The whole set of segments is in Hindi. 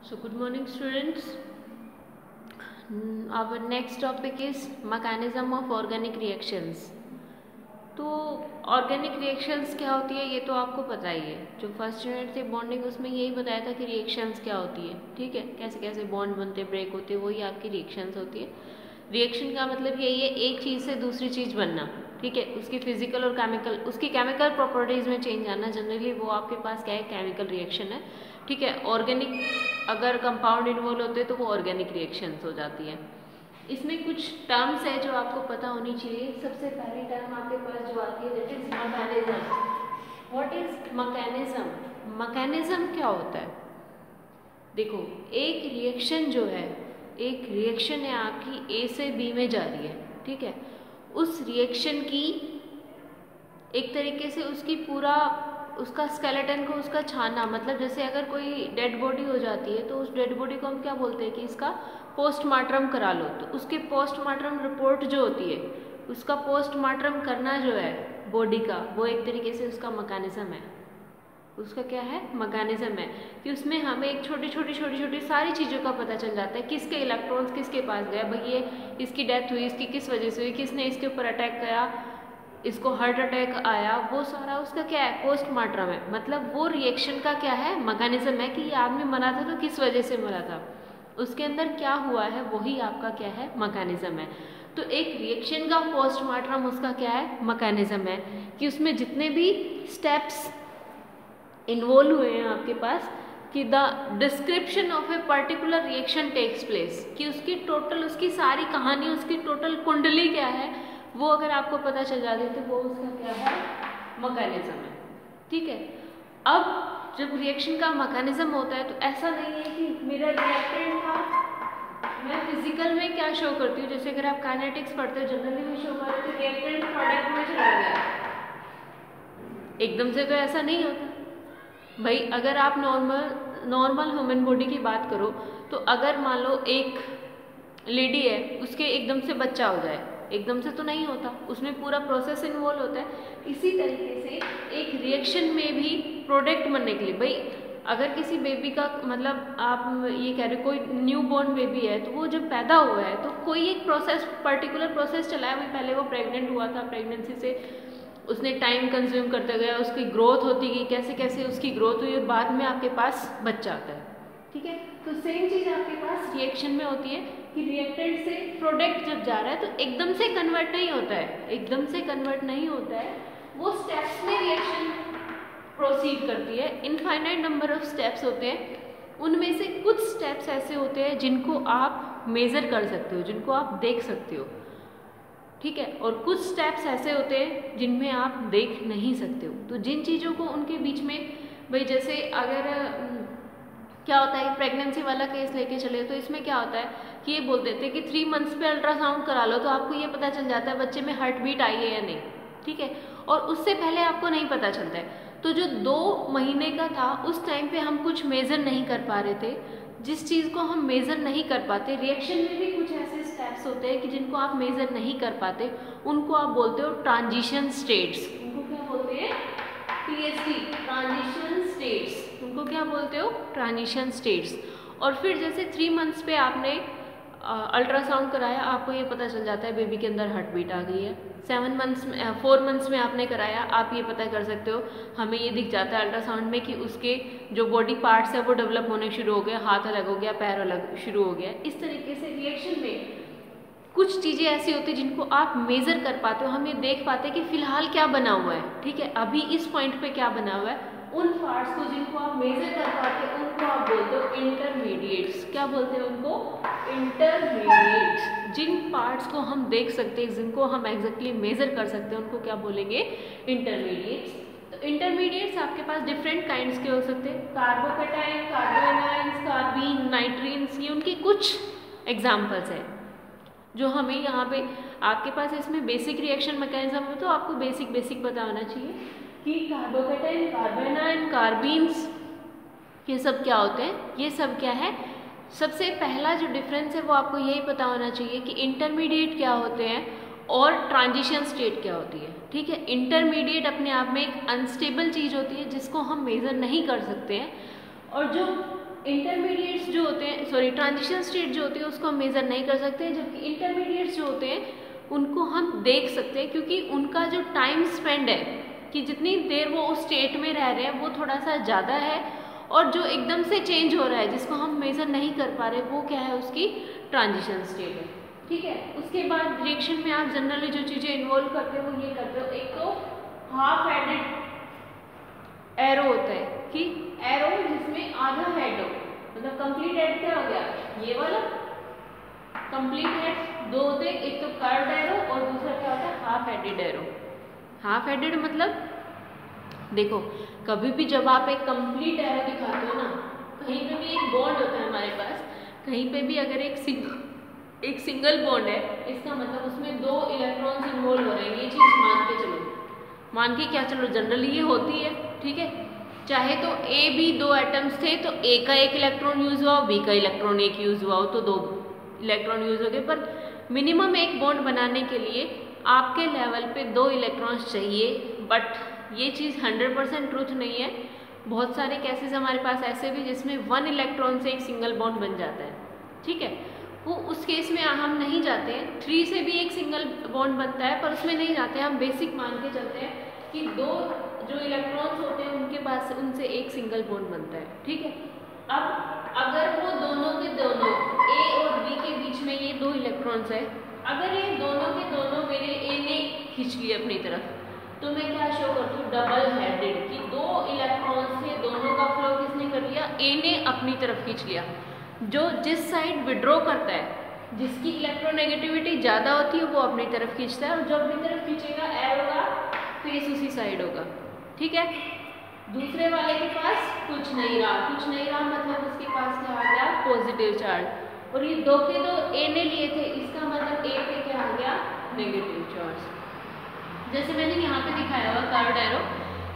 So good morning students. Our next topic is mechanism of organic reactions. तो ऑर्गेनिक रिएक्शंस क्या होती है ये तो आपको पता ही है, जो फर्स्ट यूनिट थे बॉन्डिंग उसमें यही बताया था कि रिएक्शंस क्या होती है। ठीक है, कैसे कैसे बॉन्ड बनते ब्रेक होते हैं, वही आपकी रिएक्शंस होती है। रिएक्शन का मतलब यही है एक चीज़ से दूसरी चीज़ बनना। ठीक है, उसकी फिजिकल और केमिकल, उसकी केमिकल प्रॉपर्टीज़ में चेंज आना, जनरली वो आपके पास क्या है, केमिकल रिएक्शन है। ठीक है, ऑर्गेनिक अगर कंपाउंड इन्वॉल्व होते हैं तो वो ऑर्गेनिक रिएक्शंस हो जाती है। इसमें कुछ टर्म्स है जो आपको पता होनी चाहिए। सबसे पहली टर्म आपके पास जो आती है that is mechanism. What is mechanism? Mechanism क्या होता है? देखो, एक रिएक्शन जो है, एक रिएक्शन है आपकी ए से बी में जा रही है। ठीक है, उस रिएक्शन की एक तरीके से उसकी पूरा उसका स्केलेटन को उसका छानना, मतलब जैसे अगर कोई डेड बॉडी हो जाती है तो उस डेड बॉडी को हम क्या बोलते हैं कि इसका पोस्टमार्टम करा लो। तो उसके पोस्टमार्टम रिपोर्ट जो होती है, उसका पोस्टमार्टम करना जो है बॉडी का, वो एक तरीके से उसका मैकेनिज्म है। उसका क्या है, मैकेनिज्म है कि उसमें हमें एक छोटी छोटी सारी चीज़ों का पता चल जाता है। किसके इलेक्ट्रॉन्स किसके पास गए, भाई ये इसकी डेथ हुई, इसकी किस वजह से हुई, किसने इसके ऊपर अटैक किया, इसको हार्ट अटैक आया, वो सारा उसका क्या है, पोस्टमार्टम है। मतलब वो रिएक्शन का क्या है, मैकेनिज्म है कि ये आदमी मरा था तो किस वजह से मरा था, उसके अंदर क्या हुआ है, वही आपका क्या है, मैकेनिज्म है। तो एक रिएक्शन का पोस्टमार्टम उसका क्या है, मैकेनिज्म है कि उसमें जितने भी स्टेप्स इन्वॉल्व हुए हैं आपके पास, कि the description of a particular reaction takes place, कि उसकी टोटल, उसकी सारी कहानी, उसकी टोटल कुंडली क्या है, वो अगर आपको पता चल जाती है तो वो उसका क्या है, मैकेनिज्म है। ठीक है, अब जब रिएक्शन का मैकेनिज्म होता है तो ऐसा नहीं है कि मेरा रिएक्टेंट था, मैं फिजिकल में क्या शो करती हूँ, जैसे अगर आप काइनेटिक्स पढ़ते हो जनरली में शो करते हो रिएक्टेंट प्रोडक्ट में चला गया, एकदम से तो ऐसा नहीं होता भाई। अगर आप नॉर्मल ह्यूमन बॉडी की बात करो तो अगर मान लो एक लेडी है, उसके एकदम से बच्चा हो जाए, एकदम से तो नहीं होता, उसमें पूरा प्रोसेस इन्वॉल्व होता है। इसी तरीके से एक रिएक्शन में भी प्रोडक्ट बनने के लिए, भाई अगर किसी बेबी का, मतलब आप ये कह रहे हो कोई न्यू बॉर्न बेबी है, तो वो जब पैदा हुआ है तो कोई एक प्रोसेस, पर्टिकुलर प्रोसेस चला है। भाई पहले वो प्रेग्नेंट हुआ था, प्रेगनेंसी से उसने टाइम कंज्यूम करते गया, उसकी ग्रोथ होती गई, कैसे कैसे उसकी ग्रोथ हुई और बाद में आपके पास बच्चा आता है। ठीक है, तो सेम चीज़ आपके पास रिएक्शन में होती है कि रिएक्टेंट से प्रोडक्ट जब जा रहा है तो एकदम से कन्वर्ट नहीं होता है, एकदम से कन्वर्ट नहीं होता है, वो स्टेप्स में रिएक्शन प्रोसीड करती है। इनफाइनाइट नंबर ऑफ स्टेप्स होते हैं, उनमें से कुछ स्टेप्स ऐसे होते हैं जिनको आप मेज़र कर सकते हो, जिनको आप देख सकते हो। ठीक है, और कुछ स्टेप्स ऐसे होते हैं जिनमें आप देख नहीं सकते हो। तो जिन चीज़ों को उनके बीच में, भाई जैसे अगर क्या होता है, प्रेगनेंसी वाला केस लेके चले तो इसमें क्या होता है कि ये बोल देते हैं कि 3 मंथ्स पे अल्ट्रासाउंड करा लो तो आपको ये पता चल जाता है बच्चे में हार्ट बीट आई है या नहीं। ठीक है, और उससे पहले आपको नहीं पता चलता है। तो जो 2 महीने का था उस टाइम पे हम कुछ मेज़र नहीं कर पा रहे थे। जिस चीज़ को हम मेज़र नहीं कर पाते, रिएक्शन में भी कुछ ऐसे स्टेप्स होते हैं कि जिनको आप मेज़र नहीं कर पाते, उनको आप बोलते हो ट्रांजिशन स्टेट्स। उनको क्या बोलते हैं, TST, ट्रांजिशन स्टेट्स। उनको क्या बोलते हो, ट्रांजिशन स्टेट्स। और फिर जैसे 3 मंथ्स पे आपने अल्ट्रासाउंड कराया, आपको ये पता चल जाता है बेबी के अंदर हार्ट बीट आ गई है। 4 मंथ्स में आपने कराया, आप ये पता कर सकते हो, हमें ये दिख जाता है अल्ट्रासाउंड में कि उसके जो बॉडी पार्ट्स है वो डेवलप होने शुरू हो गया, हाथ अलग हो गया, पैर अलग शुरू हो गया। इस तरीके से रिएक्शन में कुछ चीज़ें ऐसी होती हैं जिनको आप मेज़र कर पाते हो, हम ये देख पाते हैं कि फिलहाल क्या बना हुआ है। ठीक है, अभी इस पॉइंट पे क्या बना हुआ है, उन पार्ट्स को जिनको आप मेज़र कर पाते हो उनको आप बोलते हो इंटरमीडिएट्स। क्या बोलते हैं उनको, इंटरमीडिएट्स। जिन पार्ट्स को हम देख सकते हैं, जिनको हम एग्जैक्टली मेज़र कर सकते हैं, उनको क्या बोलेंगे, इंटरमीडिएट्स। तो इंटरमीडिएट्स आपके पास डिफरेंट काइंड्स के हो सकते हैं, कार्बोकैटायन, कार्बोएनाइंस, कार्बीन, नाइट्रीन्स, ये उनकी कुछ एग्जाम्पल्स हैं जो हमें यहाँ पे आपके पास इसमें बेसिक रिएक्शन मैकेनिज्म है तो आपको बेसिक पता होना चाहिए कि कार्बोकैटायन, कार्बोएनाइन, कार्बीन्स, ये सब क्या होते हैं, ये सब क्या है। सबसे पहला जो डिफरेंस है वो आपको यही पता होना चाहिए कि इंटरमीडिएट क्या होते हैं और ट्रांजिशन स्टेट क्या होती है। ठीक है, इंटरमीडिएट अपने आप में एक अनस्टेबल चीज़ होती है जिसको हम मेज़र नहीं कर सकते हैं, और जो इंटरमीडिएट्स जो होते हैं, सॉरी ट्रांजिशन स्टेट जो होती है उसको हम मेज़र नहीं कर सकते, जबकि इंटरमीडिएट्स जो होते हैं उनको हम देख सकते हैं, क्योंकि उनका जो टाइम स्पेंड है कि जितनी देर वो उस स्टेट में रह रहे हैं वो थोड़ा सा ज़्यादा है, और जो एकदम से चेंज हो रहा है जिसको हम मेज़र नहीं कर पा रहे वो क्या है, उसकी ट्रांजिशन स्टेट है। ठीक है, उसके बाद रिएक्शन में आप जनरली जो चीज़ें इन्वॉल्व करते हो वो ये करते हो, एक तो हाफ हेडेड एरो होता है कि एरो जिसमें आधा हेड हो, मतलब कंप्लीट हेड क्या हो गया, ये वाला कंप्लीट हेड। दो होते हैं, एक तो कर्व्ड एरो और दूसरा क्या होता है, half headed arrow. Half headed मतलब देखो, कभी भी जब आप एक कंप्लीट एरो दिखाते हो ना, कहीं पे भी एक बॉन्ड होता है हमारे पास, कहीं पे भी अगर एक सिंगल बॉन्ड है, इसका मतलब उसमें दो इलेक्ट्रॉन्स इन्वॉल्व हो रहे हैं, ये चीज़ मान के चलो, मान के क्या चलो, जनरली ये होती है। ठीक है, चाहे तो ए बी दो एटम्स थे तो ए का एक इलेक्ट्रॉन यूज हुआ, बी का इलेक्ट्रॉन एक यूज हुआ हो, तो दो इलेक्ट्रॉन यूज हो गए, पर मिनिमम एक बॉन्ड बनाने के लिए आपके लेवल पे दो इलेक्ट्रॉन्स चाहिए। बट ये चीज़ 100% ट्रूथ नहीं है, बहुत सारे केसेस हमारे पास ऐसे भी जिसमें 1 इलेक्ट्रॉन से एक सिंगल बॉन्ड बन जाता है। ठीक है, वो उस केस में हम नहीं जाते हैं, 3 से भी एक सिंगल बॉन्ड बनता है पर उसमें नहीं जाते हैं, हम बेसिक मान के चलते हैं कि दो जो इलेक्ट्रॉन्स होते हैं उनके पास उनसे एक सिंगल बॉन्ड बनता है। ठीक है, अब अगर वो दोनों के दोनों ए और बी के बीच में ये दो इलेक्ट्रॉन्स है, अगर ये दोनों के दोनों मेरे ए ने खींच लिए अपनी तरफ, तो मैं क्या शो करती हूँ, डबल हेडेड, कि दो इलेक्ट्रॉन्स से दोनों का फ्लो किसने कर लिया, ए ने अपनी तरफ खींच लिया। जो जिस साइड विड्रॉ करता है, जिसकी इलेक्ट्रोनेगेटिविटी ज़्यादा होती है वो अपनी तरफ खींचता है, और जो अपनी तरफ खींचेगा एरो का फेस उसी साइड होगा। ठीक है, दूसरे वाले के पास कुछ नहीं रहा, कुछ नहीं रहा मतलब उसके पास क्या आ गया, पॉजिटिव चार्ज, और ये दो के दो ए ने लिए थे, इसका मतलब ए पे क्या आ गया, नेगेटिव चार्ज। जैसे मैंने यहाँ पे दिखाया हुआ कर्व्ड एरो,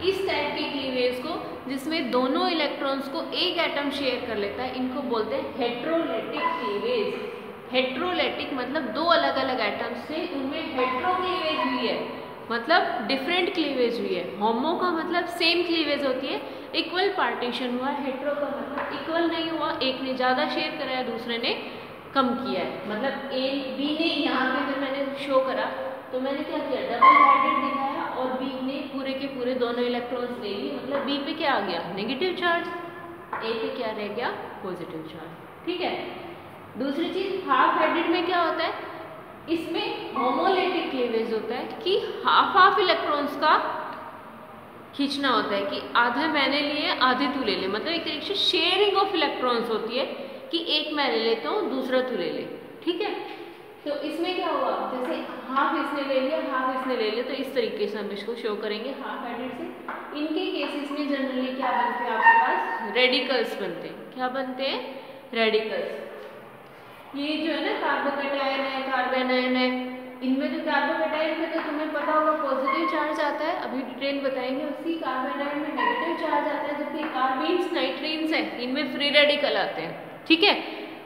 इस टाइप की क्लीवेज को जिसमें दोनों इलेक्ट्रॉन्स को एक एटम शेयर कर लेता है, इनको बोलते हैं हेट्रोलेटिक क्लीवेज। हेट्रोलेटिक मतलब दो अलग अलग एटम्स से उनमें हेट्रो क्लीवेज हुई है, मतलब डिफरेंट क्लीवेज हुई है। होमो का मतलब सेम क्लीवेज होती है, इक्वल पार्टीशन हुआ। हेट्रो का मतलब इक्वल नहीं हुआ, एक ने ज़्यादा शेयर करा है दूसरे ने कम किया है। मतलब ए बी ने यहाँ पे जब मैंने शो करा तो मैंने क्या किया, डबल हेडेड दिखाया और बी ने पूरे के पूरे दोनों इलेक्ट्रॉन्स ले लिए, मतलब बी पे क्या आ गया, नेगेटिव चार्ज, ए पे क्या रह गया, पॉजिटिव चार्ज। ठीक है, दूसरी चीज हाफ हेडेड में क्या होता है, इसमें होमोलेटिक क्लीवेज होता है कि हाफ हाफ इलेक्ट्रॉन्स का खींचना होता है, कि आधा मैंने लिए आधे तू ले ले, मतलब एक तरीके से शेयरिंग ऑफ इलेक्ट्रॉन्स होती है कि एक मैं ले लेता हूँ दूसरा तू ले ले। ठीक है, तो इसमें क्या हुआ, जैसे हाफ इसने ले लिया हाफ इसने ले लिया, तो इस तरीके से हम इसको शो करेंगे हाफ हेडेड से। इनके केसेस में जनरली क्या बनते हैं, आपके पास रेडिकल्स बनते हैं। क्या बनते हैं, रेडिकल्स। ये जो है ना कार्बोकैटायन है, कार्बेनायन है, इनमें जो कार्बोकैटायन में तो तुम्हें पता होगा पॉजिटिव चार्ज आता है, अभी डिटेल बताएंगे उसकी। कार्बेनायन में नेगेटिव चार्ज आता है, जबकि कार्बीन्स नाइट्रीन्स है इनमें फ्री रेडिकल आते हैं। ठीक है,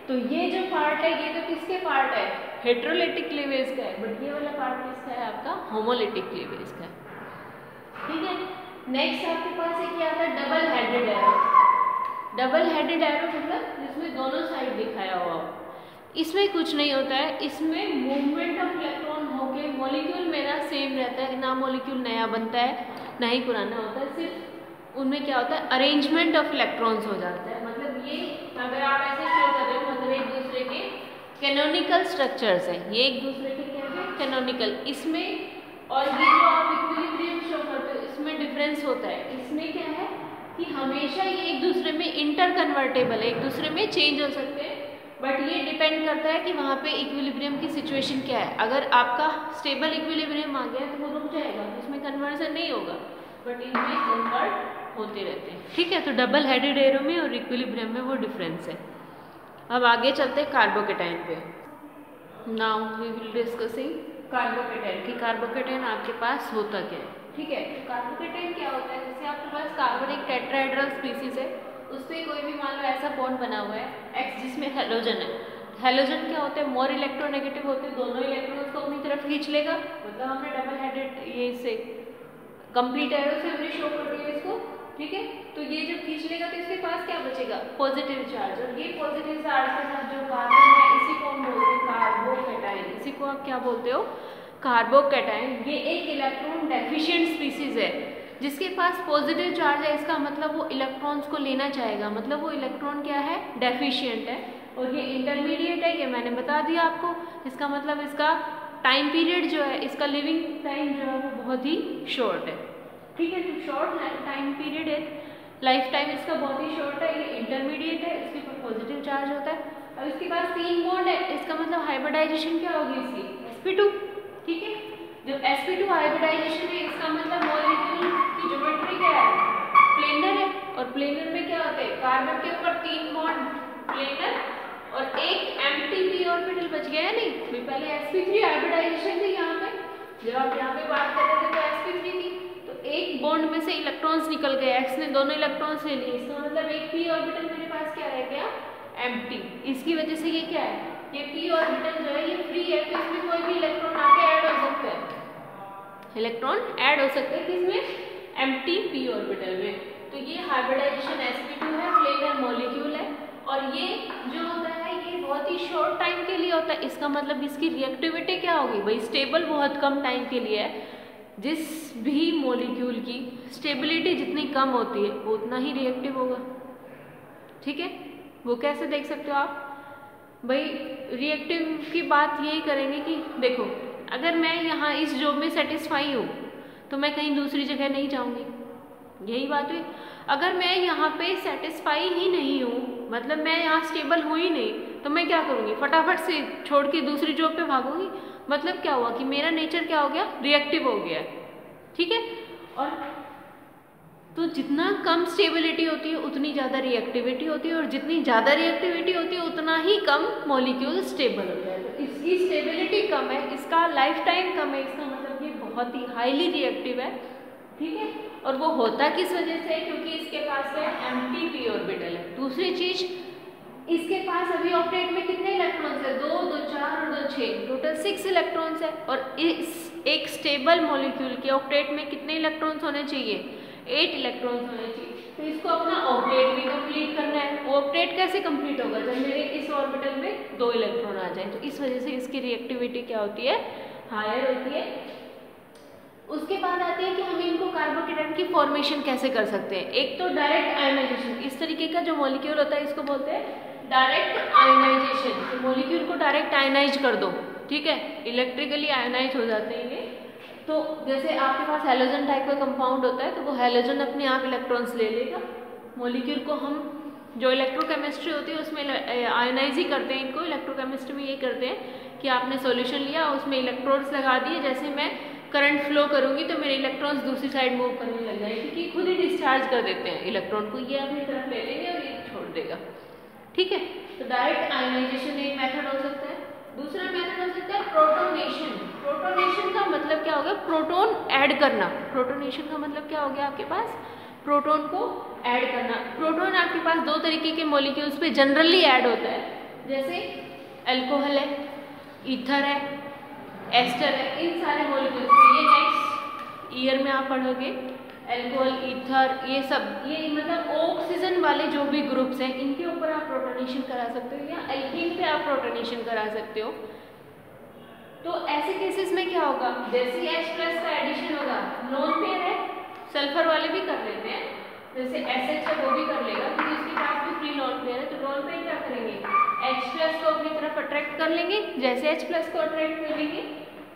तो ये जो पार्ट है ये तो किसके पार्ट है, हेट्रोलेटिक क्लीवेज का है, बट ये वाला पार्ट किसका है, आपका होमोलेटिक क्लीवेज का है। ठीक है, नेक्स्ट आपके पास है क्या आता है, double headed arrow. Double headed arrow मतलब जिसमें दोनों साइड दिखाया हुआ हो। इसमें कुछ नहीं होता है, इसमें मूवमेंट ऑफ इलेक्ट्रॉन होके मॉलिक्यूल मेरा सेम रहता है, ना मॉलिक्यूल नया बनता है ना ही पुराना होता है, सिर्फ उनमें क्या होता है, अरेंजमेंट ऑफ इलेक्ट्रॉन्स हो जाता है। मतलब ये अगर आप ऐसे शो कर रहे हो, मतलब एक दूसरे के कैनोनिकल स्ट्रक्चर्स हैं, ये एक दूसरे के क्या है, कैनोनिकल। इसमें और ये जो आप इक्विलिब्रियम शो करते हो इसमें डिफरेंस होता है। इसमें क्या है कि हमेशा ये एक दूसरे में इंटर कन्वर्टेबल है, एक दूसरे में चेंज हो सकते हैं, बट ये डिपेंड करता है कि वहाँ पे इक्विलिब्रियम की सिचुएशन क्या है। अगर आपका स्टेबल इक्विलिब्रियम आ गया तो वो रुक जाएगा, इसमें कन्वर्जन नहीं होगा, बट इनमें कन्वर्ट होते रहते हैं। ठीक है, तो डबल हेडेड एरो में और इक्विलिब्रियम में वो डिफरेंस है। अब आगे चलते हैं कार्बोकैटायन पे। Now we will discussing carbocation कि कार्बोकैटायन आपके पास होता क्या है। ठीक है, तो कार्बोकैटायन क्या होता है, जैसे आपके पास कार्बन एक टेट्राहेड्रल स्पीसीज है, उस पर कोई भी मान लो ऐसा बॉन्ड बना हुआ है एक्स जिसमें हेलोजन है। हेलोजन क्या होते हैं, मोर इलेक्ट्रोनेगेटिव होते हैं, दोनों इलेक्ट्रॉन्स को अपनी तरफ खींच लेगा, मतलब हमने डबल हेडेड ये से कंप्लीट एरो से हमने शो कर दिया इसको। ठीक है। तो ये जब खींच लेगा तो इसके पास क्या बचेगा, पॉजिटिव चार्ज, और ये पॉजिटिव चार्ज के साथ जो कार्बन है इसी को हम बोलते हैं कार्बोकैटायन। इसी को आप क्या बोलते हो, कार्बोकैटायन। ये एक इलेक्ट्रॉन डेफिशिएंट स्पीसीज है, जिसके पास पॉजिटिव चार्ज है, इसका मतलब वो इलेक्ट्रॉन्स को लेना चाहेगा, मतलब वो इलेक्ट्रॉन क्या है, डेफिशिएंट है। और ये इंटरमीडिएट है, ये मैंने बता दिया आपको। इसका मतलब इसका टाइम पीरियड जो है, इसका लिविंग टाइम जो है वो बहुत ही शॉर्ट है, ठीक है। तो शॉर्ट टाइम पीरियड है, लाइफ टाइम इसका बहुत ही शॉर्ट है। ये इंटरमीडिएट है, इसके ऊपर पॉजिटिव चार्ज होता है। अब इसके पास 3 बॉन्ड है, इसका मतलब हाइब्रिडाइजेशन क्या होगी इसकी, sp2, ठीक है। जब sp2 हाइब्रिडाइजेशन है, इसका मतलब मॉलिक्यूल की ज्योमेट्री क्या है, प्लेनर है। और प्लेनर में क्या होता है, कार्बन के ऊपर 3 बॉन्ड प्लेनर और एक एम्प्टी p ऑर्बिटल बच गया है। नहीं, पहले sp3 हाइब्रिडाइजेशन थी यहाँ पे, जब आप यहाँ पे बात कर रहे थे तो sp3 थी, तो एक बॉन्ड में से इलेक्ट्रॉन्स निकल गए, x ने दोनों इलेक्ट्रॉन्स ले लिए, इसका मतलब एक p ऑर्बिटल मेरे पास क्या रह गया, एम्प्टी। इसकी वजह से ये क्या है, ये p ऑर्बिटल जो है ये फ्री है, तो इसमें कोई भी इलेक्ट्रॉन आके ऐड हो सकता है, इलेक्ट्रॉन ऐड हो सकते हैं किसमें, एम्प्टी p ऑर्बिटल में। तो ये हाइब्रिडाइजेशन sp2 है, प्लेनर मॉलिक्यूल है, और ये जो होता है ये बहुत ही शॉर्ट टाइम के लिए होता है। इसका मतलब इसकी रिएक्टिविटी क्या होगी भाई, स्टेबल बहुत कम टाइम के लिए है। जिस भी मॉलिक्यूल की स्टेबिलिटी जितनी कम होती है वो उतना ही रिएक्टिव होगा, ठीक है। वो कैसे देख सकते हो आप भाई, रिएक्टिव की बात यही करेंगे कि देखो, अगर मैं यहाँ इस जॉब में सेटिस्फाई हूँ तो मैं कहीं दूसरी जगह नहीं जाऊँगी, यही बात हुई। अगर मैं यहाँ पे सेटिस्फाई ही नहीं हूँ, मतलब मैं यहाँ स्टेबल हुई ही नहीं, तो मैं क्या करूँगी, फटाफट से छोड़ के दूसरी जॉब पे भागूंगी। मतलब क्या हुआ कि मेरा नेचर क्या हो गया, रिएक्टिव हो गया, ठीक है। और तो जितना कम स्टेबिलिटी होती है उतनी ज़्यादा रिएक्टिविटी होती है, और जितनी ज़्यादा रिएक्टिविटी होती है उतना ही कम मॉलिक्यूल स्टेबल होता है। तो इसकी स्टेबिलिटी कम है, इसका लाइफ टाइम कम है, इसका मतलब ये बहुत ही हाईली रिएक्टिव है, ठीक है। और वो होता किस वजह से, क्योंकि इसके पास है एम्प्टी p ऑर्बिटल है। दूसरी चीज, इसके पास अभी ऑक्टेट में कितने इलेक्ट्रॉन्स है, 2, 2, 4 और 2, 6, टोटल 6 इलेक्ट्रॉन्स है। और इस एक स्टेबल मॉलिक्यूल के ऑक्टेट में कितने इलेक्ट्रॉन्स होने चाहिए, 8 इलेक्ट्रॉन्स होने चाहिए। तो इसको अपना ऑक्टेट भी कंप्लीट करना है। ऑक्टेट कैसे कंप्लीट होगा, जब मेरे इस ऑर्बिटल में 2 इलेक्ट्रॉन आ जाए, तो इस वजह से इसकी रिएक्टिविटी क्या होती है, हायर होती है। उसके बाद आती है कि हम इनको कार्बोकेटायन की फॉर्मेशन कैसे कर सकते हैं। एक तो डायरेक्ट आयोनाइजेशन, इस तरीके का जो मॉलिक्यूल होता है इसको बोलते हैं डायरेक्ट आयोनाइजेशन। तो मॉलिक्यूल को डायरेक्ट आयोनाइज कर दो, ठीक है, इलेक्ट्रिकली आयोनाइज हो जाते हैं ये। तो जैसे आपके पास हैलोजन टाइप का कंपाउंड होता है, तो वो हैलोजन अपने आप इलेक्ट्रॉन्स ले लेगा। मॉलिक्यूल को हम जो इलेक्ट्रोकेमिस्ट्री होती है उसमें आयोनाइज ही करते हैं, इनको इलेक्ट्रोकेमिस्ट्री में ये करते हैं कि आपने सॉल्यूशन लिया, उसमें इलेक्ट्रोड्स लगा दिए, जैसे मैं करंट फ्लो करूंगी तो मेरे इलेक्ट्रॉन्स दूसरी साइड मूव करने लग जाएंगे, क्योंकि खुद ही डिस्चार्ज कर देते हैं इलेक्ट्रॉन को, ये अपनी तरफ ले लेंगे और ये छोड़ देगा, ठीक है। तो डायरेक्ट आयोनाइजेशन एक मेथड हो सकता है। दूसरा मेथड हो सकता है प्रोटोनेशन। प्रोटोनेशन का मतलब क्या हो गया, प्रोटोन ऐड करना। प्रोटोनेशन का मतलब क्या हो गया, आपके पास प्रोटोन को ऐड करना। प्रोटोन आपके पास 2 तरीके के मॉलिक्यूल्स पे जनरली ऐड होता है, जैसे अल्कोहल है, ईथर है, एस्टर है, इन सारे मॉलिक्यूल्स में। ये नेक्स्ट ईयर में आप पढ़ोगे, अल्कोहल, ईथर, ये सब, ये मतलब ऑक्सीजन वाले जो भी ग्रुप्स हैं इनके ऊपर आप प्रोटोनेशन करा सकते हो, या एल्कीन पे आप प्रोटोनेशन करा सकते हो। तो ऐसे केसेस में क्या होगा, जैसे H+ का एडिशन होगा, लोन पेयर है, सल्फर वाले भी कर लेते हैं, जैसे SH है वो भी कर लेगा, क्योंकि उसके पास भी फ्री लोन पेयर है। तो लोन पेयर क्या करेंगे, H+ को अपनी तरफ अट्रैक्ट कर लेंगे, जैसे H+ को अट्रैक्ट कर लेंगे,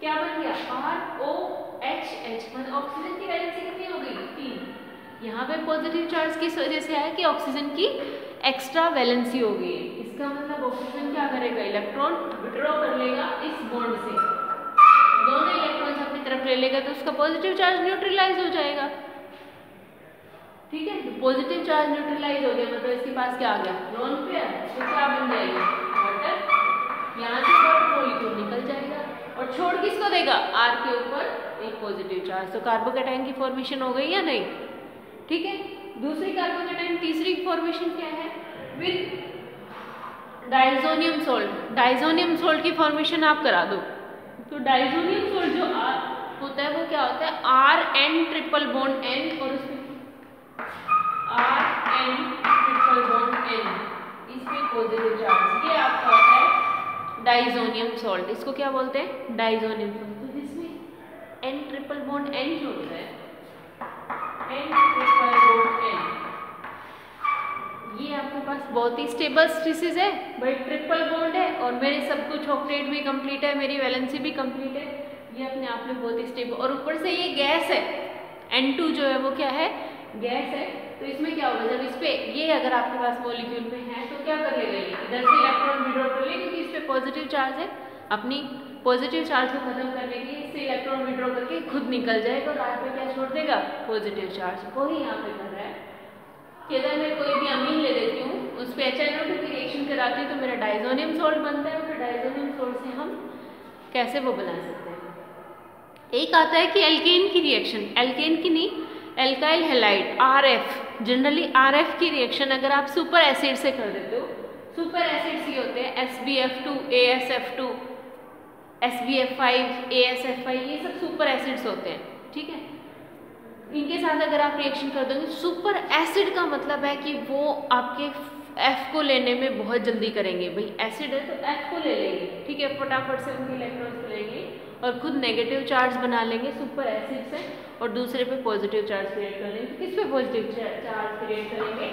क्या बन गया, ROHH, मतलब ऑक्सीजन की वैलेंसी कितनी हो गई, 3। यहाँ पे पॉजिटिव चार्ज किस वजह से आया कि ऑक्सीजन की एक्स्ट्रा वैलेंसी हो गई है। इसका मतलब ऑक्सीजन क्या करेगा, इलेक्ट्रॉन विड्रॉ कर लेगा इस बॉन्ड से, दोनों इलेक्ट्रॉन्स अपनी तरफ ले लेगा, तो उसका पॉजिटिव चार्ज न्यूट्रलाइज हो जाएगा, ठीक है। तो पॉजिटिव चार्ज न्यूट्रलाइज हो गया, मतलब इसके पास क्या आ गया, लोन पेयर, तो क्या बन जाएगा, वाटर। यहाँ से वाटर मॉलिक्यूल निकल जाएगा और छोड़ किसको देगा, R के ऊपर एक पॉजिटिव चार्ज। तो कार्बोकेटायन की फॉर्मेशन हो गई या नहीं, ठीक है। दूसरी कार्बोकेटायन, तीसरी फॉर्मेशन क्या है, with diazonium salt. Diazonium salt की फॉर्मेशन आप करा दो। तो डाइजोनियम सोल्ट जो होता है वो क्या होता है, RN ट्रिपल बॉन्ड N, और उसमें RN ट्रिपल बॉन्ड N, इस पे पॉजिटिव चार्ज, ये आपका होता है डाइजोनियम सॉल्ट। इसको क्या बोलते हैं? Diazonium salt. तो जिसमें N ट्रिपल बॉन्ड N जो होता है, N ट्रिपल बॉन्ड N, ये आपके पास बहुत ही स्टेबल स्पीसीज है भाई, ट्रिपल बॉन्ड है और मेरे सब कुछ ऑक्टेट भी कंप्लीट है, मेरी वैलेंसी भी कंप्लीट है, ये अपने आप में बहुत ही स्टेबल, और ऊपर से ये गैस है, N2 जो है वो क्या है? गैस है। तो इसमें क्या होगा, जब इस पे ये अगर आपके पास मॉलिक्यूल में है तो क्या कर लेगा, ये इधर से इलेक्ट्रॉन विड्रॉ कर लेगा क्योंकि इस पे पॉजिटिव चार्ज है, अपनी पॉजिटिव चार्ज को खत्म करने के लिए इससे इलेक्ट्रॉन विड्रॉ करके खुद निकल जाएगा और रात में क्या छोड़ देगा? Positive charge. वही यहाँ पे कर रहा है कि अगर मैं कोई भी अमीन ले लेती हूँ, उस पर HNO2 की रिएक्शन कराती हूँ तो मेरा डाइजोनियम सॉल्ट बनता है, और फिर डाइजोनियम सॉल्ट से हम कैसे वो बना सकते हैं। एक आता है कि एल्केन की रिएक्शन, एल्केन की नहीं, alkyl halide RF, generally RF की रिएक्शन अगर आप सुपर एसिड से कर देते हो, सुपर एसिड्स ये होते हैं SbF2, AsF2, SbF5, AsF5, ये सब सुपर एसिड्स होते हैं, ठीक है। इनके साथ अगर आप रिएक्शन कर दोगे, सुपर एसिड का मतलब है कि वो आपके F को लेने में बहुत जल्दी करेंगे, भाई एसिड है तो F को ले लेंगे, ठीक है, फटाफट से उनके इलेक्ट्रॉन्स को लेंगे और खुद नेगेटिव चार्ज बना लेंगे सुपर एसिड से, और दूसरे पे पॉजिटिव चार्ज क्रिएट कर लेंगे। किस पे पॉजिटिव चार्ज क्रिएट करेंगे?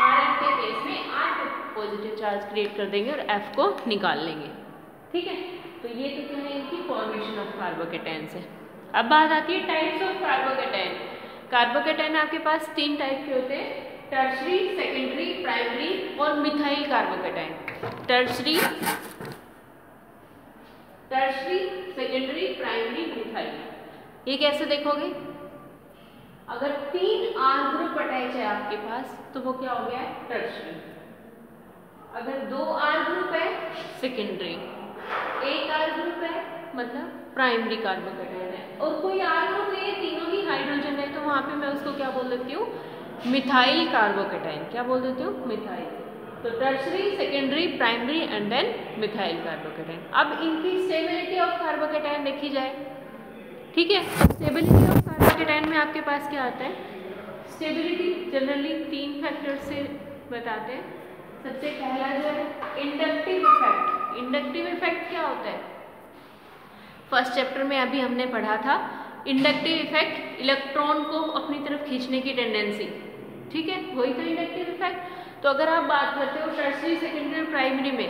RF के केस में R पे पॉजिटिव चार्ज क्रिएट कर देंगे और F को निकाल लेंगे, ठीक है। तो ये तो क्या है, इनकी फॉर्मेशन ऑफ कार्बोकेटायंस है। अब बात आती है टाइप्स ऑफ कार्बोकेटायन। कार्बोकेटायन आपके पास 3 टाइप के होते हैं, टर्शरी, सेकेंडरी, प्राइमरी और methyl carbocation. Tertiary, secondary, primary, methyl. ये कैसे देखोगे? अगर 3 R ग्रुप अटैच है आपके पास तो वो क्या हो गया है? टर्शरी। अगर 2 R ग्रुप है, सेकेंडरी। 1 R ग्रुप है मतलब प्राइमरी कार्बोकेटायन है, और कोई R ग्रुप नहीं है, तीनों ही हाइड्रोजन है, तो वहां पे मैं उसको क्या बोल देती हूँ? Methyl carbocation. क्या बोल देती हूँ? मिथाइल। तो tertiary, secondary, primary and then methyl carbocation. अब इनकी स्टेबिलिटी ऑफ कार्बोकेटायन देखी जाए, ठीक है। स्टेबिलिटी ऑफ कार्बोकेटायन में आपके पास क्या आता है? स्टेबिलिटी जनरली 3 फैक्टर से बताते हैं। सबसे पहला जो है इंडक्टिव इफेक्ट। इंडक्टिव इफेक्ट क्या होता है? फर्स्ट चैप्टर में अभी हमने पढ़ा था, इंडक्टिव इफेक्ट इलेक्ट्रॉन को अपनी तरफ खींचने की टेंडेंसी, ठीक है, वही था इंडक्टिव इफेक्ट। तो अगर आप बात करते हो टर्शरी, सेकेंडरी, प्राइमरी में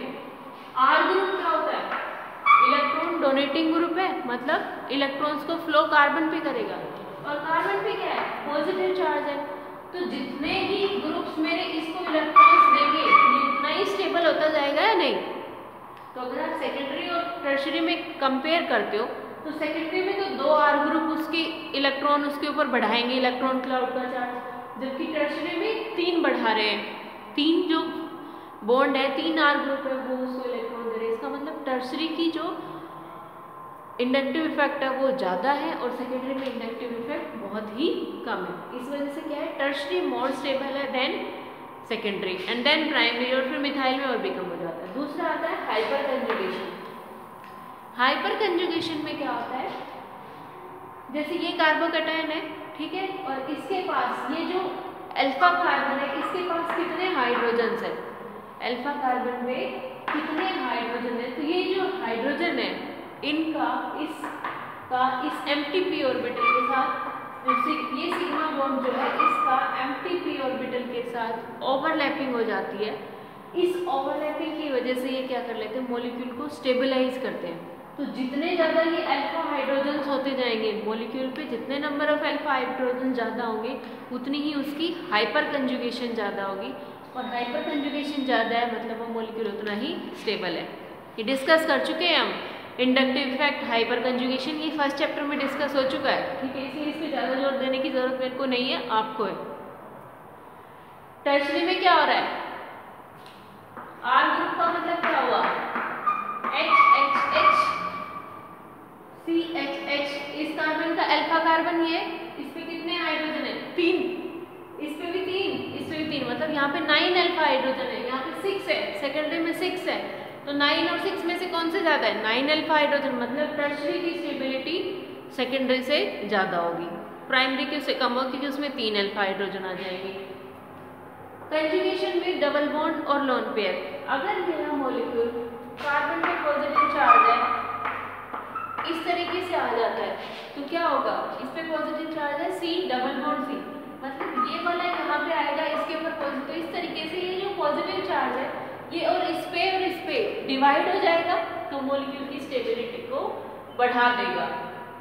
R ग्रुप क्या होता है? इलेक्ट्रॉन डोनेटिंग ग्रुप है, मतलब इलेक्ट्रॉन्स को फ्लो कार्बन पे करेगा, और कार्बन पे क्या है? पॉजिटिव चार्ज है। तो जितने ही ग्रुप्स मेरे इसको इलेक्ट्रॉन्स देंगे ये उतना ही स्टेबल होता जाएगा या नहीं? तो अगर आप सेकेंडरी और टर्शरी में कंपेयर करते हो तो सेकेंडरी में तो 2 R ग्रुप उसके इलेक्ट्रॉन उसके ऊपर बढ़ाएंगे, इलेक्ट्रॉन क्लाउड का चार्ज, जबकि टर्शरी में 3 बढ़ा रहे हैं, 3 जो बॉन्ड है, 3 R ग्रुप है, वो उसको इलेक्ट्रॉन दे रहे हैं। इसका मतलब टर्शरी की जो इंडक्टिव इफेक्ट है वो ज़्यादा है और सेकेंडरी में इंडक्टिव इफेक्ट बहुत ही कम है। इस वजह से क्या है, टर्शरी मोर स्टेबल है then secondary and then primary, और फिर मिथाइल में और भी कम हो जाता है। दूसरा आता है हाइपर कंजुगेशन। हाइपर कंजुगेशन में क्या होता है, जैसे ये कार्बोकेटायन है, ठीक है, और इसके पास ये जो अल्फा कार्बन है, इसके पास कितने हाइड्रोजन है? अल्फा कार्बन में कितने हाइड्रोजन है? तो ये जो हाइड्रोजन है इनका इस एम्प्टी ऑर्बिटल के साथ, ये सिग्मा बॉन्ड जो है इसका एम्प्टी ऑर्बिटल के साथ ओवरलैपिंग हो जाती है। इस ओवरलैपिंग की वजह से ये क्या कर लेते हैं, मॉलिक्यूल को स्टेबलाइज करते हैं। तो जितने ज़्यादा ये अल्फा हाइड्रोजन्स होते जाएंगे मॉलिक्यूल पे, जितने नंबर ऑफ अल्फा हाइड्रोजन ज़्यादा होंगे उतनी ही उसकी हाइपर कंजुगेशन ज़्यादा होगी, और हाइपर कंजुगेशन ज़्यादा है मतलब वो मॉलिक्यूल उतना ही स्टेबल है। ये डिस्कस कर चुके हैं हम, इंडक्टिव इफेक्ट, हाइपर कंजुगेशन, ये फर्स्ट चैप्टर में डिस्कस हो चुका है, ठीक है, इसलिए इस पर ज़्यादा जोर देने की जरूरत मेरे को नहीं है, आपको है। टर्शरी में क्या हो रहा है? R ग्रुप का मतलब क्या हुआ? HHH CHH, इस कार्बन का अल्फा कार्बन ये, इस पे कितने हाइड्रोजन है? 3, इस पे भी 3, इस पे भी 3, मतलब यहाँ पे 9 अल्फा हाइड्रोजन है, यहाँ पे 6 है, सेकेंडरी में 6 है, तो 9 और 6 में से कौन से ज्यादा है? 9 अल्फा हाइड्रोजन, मतलब टर्शरी की स्टेबिलिटी सेकेंडरी से ज्यादा होगी, प्राइमरी की उससे कम होगी क्योंकि उसमें 3 अल्फा हाइड्रोजन आ जाएंगे। कंजुगेशन में डबल बॉन्ड और लोन पेयर, अगर मेरा मॉलिक्यूल कार्बन पे पॉजिटिव चार्ज है, इस तरीके से आ जाता है, तो क्या होगा, इस पे पॉजिटिव चार्ज है C डबल बॉन्ड C, मतलब ये वाला यहाँ पे आएगा, इसके ऊपर पॉजिटिव, तो इस तरीके से ये जो पॉजिटिव चार्ज है ये और इस पे डिवाइड हो जाएगा, तो मॉलिक्यूल की स्टेबिलिटी को बढ़ा देगा।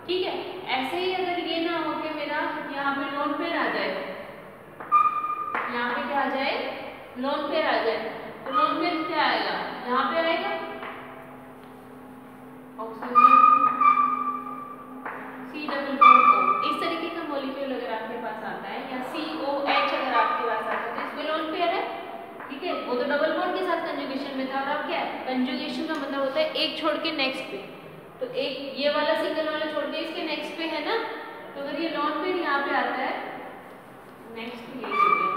ठीक है, ऐसे ही अगर ये ना हो कि मेरा यहाँ पे लोन पेयर आ जाए, यहाँ पे क्या आ जाए, लोन पेयर आ जाए, तो लोन पेयर क्या आएगा, यहाँ पे आएगा oxygen C double bond O, इस तरीके का मॉलिक्यूल अगर आपके पास आता है, या COH अगर आपके पास आता है, तो इस पे लोन पेयर है। ठीक है, वो तो डबल बॉन्ड के साथ कंजुगेशन में था, और अब क्या है, कंजुगेशन का मतलब होता है एक छोड़ के नेक्स्ट पे, तो एक ये वाला सिंगल वाला छोड़ के इसके नेक्स्ट पे है ना, तो अगर ये लोन पेयर यहाँ पे आता है, नेक्स्ट ये हो गया,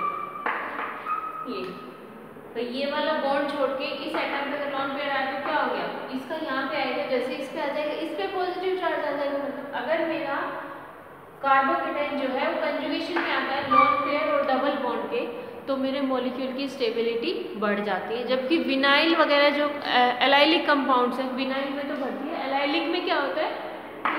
ये तो ये वाला बॉन्ड छोड़ के इस एटम पे अगर लोन पेयर आया तो क्या हो गया, इसका यहाँ पे आएगा, जैसे इस पे आ जाएगा, इस पे पॉजिटिव चार्ज आ जाएगा, मतलब अगर मेरा कार्बोकेटाइन जो है वो कंजुगेशन में आता है लोन पेयर और डबल बॉन्ड के, तो मेरे मॉलिक्यूल की स्टेबिलिटी बढ़ जाती है। जबकि विनाइल वगैरह जो एलाइलिक कंपाउंड्स हैं, विनाइल में तो बढ़ती है, एलाइलिक में क्या होता है,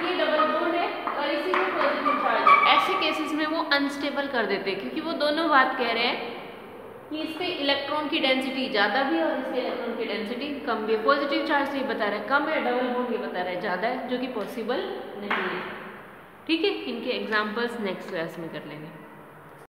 ये डबल बॉन्ड है और इसी में पॉजिटिव चार्ज है, ऐसे केसेस में वो अनस्टेबल कर देते हैं, क्योंकि वो दोनों बात कह रहे हैं कि इस पे इलेक्ट्रॉन की डेंसिटी ज़्यादा भी है और इसके इलेक्ट्रॉन की डेंसिटी कम भी है। पॉजिटिव चार्ज से ये बता रहा है कम है, डबल बॉन्ड ये बता रहा है ज़्यादा है, जो कि पॉसिबल नहीं है। ठीक है, इनके एग्जाम्पल्स नेक्स्ट क्लास में कर लेंगे।